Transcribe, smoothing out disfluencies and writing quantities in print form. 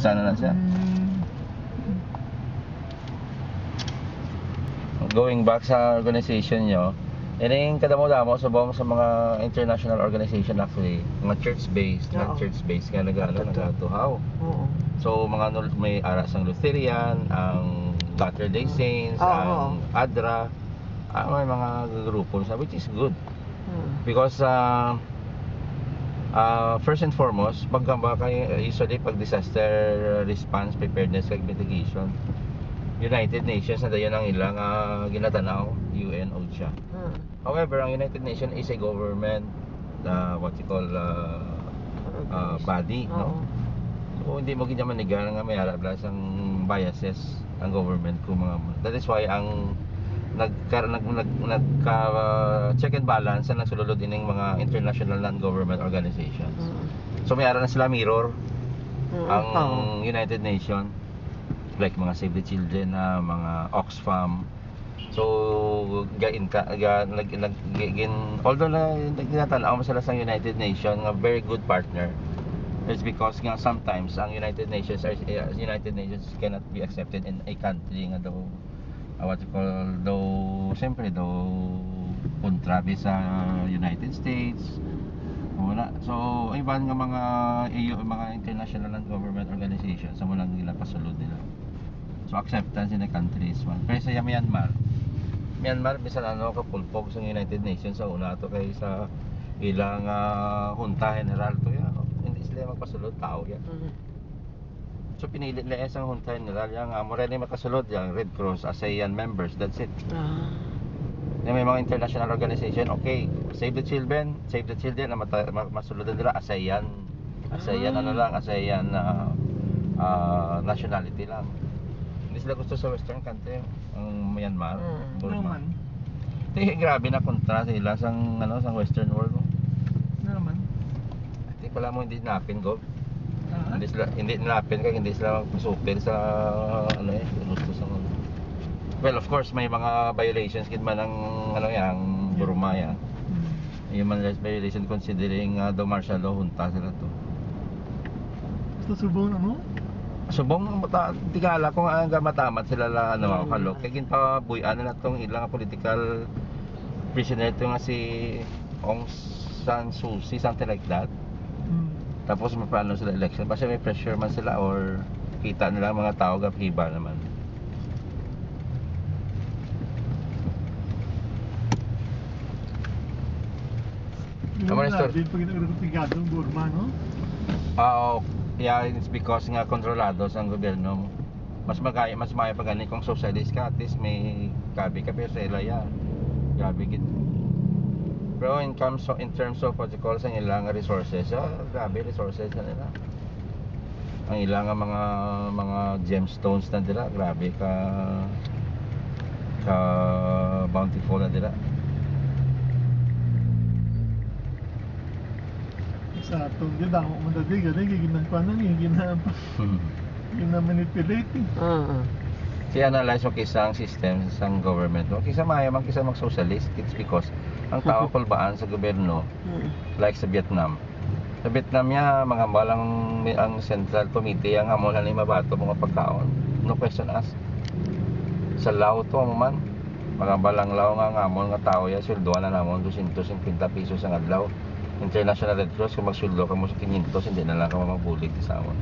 Basta na lang siya. Going back sa organization nyo, yan yung kadamo-damo sa mga international organization actually, mga church-based, Oo. church-based nga nagatuhaw. Oo. So may aras ang Lutheran, ang Latter-day Saints, Oo. ang ADRA, may mga grupo sa which is good. Because first and foremost, usually pag disaster response, preparedness, and mitigation, United Nations na dayon ang ilang ginatanaw, UN, OCHA. However, ang United Nations is a government, what you call body, no? So hindi mo gid manigar nga may harap lang sang biases ang government ko mga. That is why ang check and balance ang nagsulod ining mga international non-government organizations. So may ara na sila mirror ang United Nations, like mga Save the Children, mga Oxfam. So although nagtinatanaw mo sila sa United Nations nga very good partner, it's because nga sometimes ang United Nations cannot be accepted in a country nga daw what you call siyempre kontrabi sa United States wala. So iban nga mga international non-government organizations sa mulang nila pasulod nila. So acceptance in the country is one. Pero sa Myanmar bisan kapulpog sa United Nations sa una to kay sa ilang junta general to ya. Hindi sila magpasulod tao ya. So pinili nila sa junta general yang mo rin makasulod yang Red Cross, ASEAN members, that's it. May mga international organization, okay, Save the Children na masuludan nila ASEAN nationality lang. Hindi sila gusto sa western country, ang Myanmar, Burma. Grabe na kontra sila sang sang western world. Naman. Hindi pala mo hindi napin go. Hindi napin kaya hindi sila magpasupil sa gusto sa well, of course may mga violations kid man ang yang Burma ya. Human rights violation considering the martial law junta sila to. Gusto subong Subong tigala ko nga matamat sila la kalok kay ginpabuyan na tong ilang political prisoner to nga si Aung San Suu Kyi, something like that. Tapos maplano sila election kasi may pressure man sila or kita nila mga tao gapiba naman. Burma, no? Yeah, it's because nga kontrolado sa gobyerno. Mas maya pa gani kung socialist ka, at least may gabi ka pero sa ila ya. Gabi gid. Pero in terms of what you call sa ilang resources, grabe resources na nila. Ang ilang mga gemstones na nila, grabe ka bountiful na nila. Sa atong gid ako madagay gani ginagpanan gina-manipulate. Si analyze mo kisang system sang government mo kisa mag-socialist, it's because ang tao kulbaan sa gobyerno like sa Vietnam niya mga balang ang central committee ang amo na ni mabato mga pagkaon, no question asked. Sa Lao to mo man mga balang Lao nga amon nga tao ya sweldoan na namon 250 pesos ang adlaw. International Red Cross kung magsuldo ka mo sa 500 hindi na lang ka mabulig sa amon.